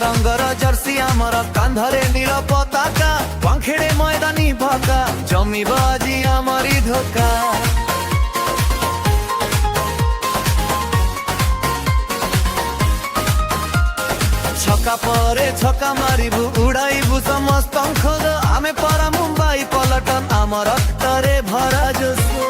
रंगर Jersey आमर कांधरे नील पताका वांखेड़े मैदानी भाका जमी बाजी आमरी धोका छक्का परे छक्का मारिबु उड़ाइबु समस्त खोद आमे परा मुंबई पलटन आमर रक्तरे भरा जोशो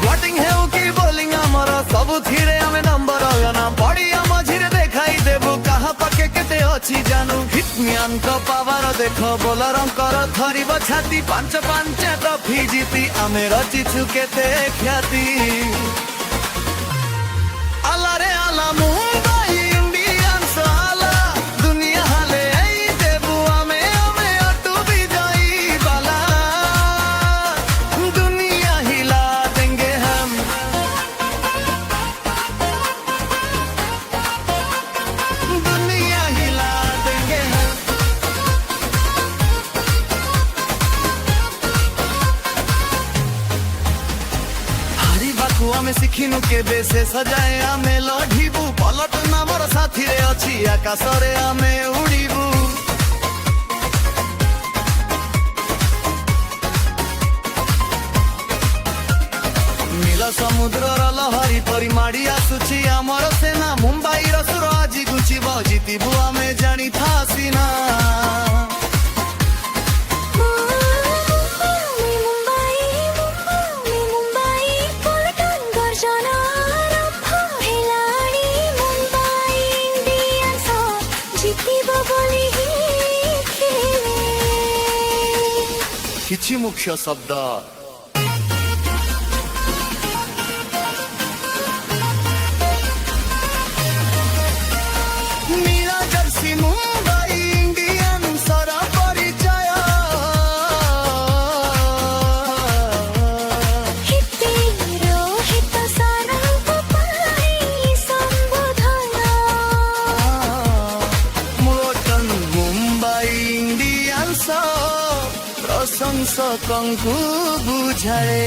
बैटिंग हेउ कि बॉलिंग आमर सबु थिरे आमे नंबर ना बड़ी मझिरे देखाई देबु कहा पके केते अछि जानू हिटम्यान को पावर देखो बोलरंकर धरिब छाती पांच पांच ट्रॉफी जीती आमे रचिछु केते ख्याति आला रे आला मुंबई इंडियंस आला दुनिया हाले आई देबु आमे आमे अटू विजयी बाला दुनिया हिला देंगे हम दुनिया हिला देंगे हम हारी बाकू आमे सिखिनु केबे से सजाए आमे लढिबु पलटन आमर साथी रे अछि आकाश रे आमे उड़िबु नील समुद्रर लहरी परि माड़ी आसुछि आमर सेना मुंबई र सुर आजि गुचिब जितिबु आमे जानी थासिना किछि मुख्य शब्द नीला जर्सी मुंबई इंडियंस रा परिचय हितेरो हित सारा पपाई संबोधना मुलटन मुंबई इंडियंस प्रशंसकंकु बुझाए।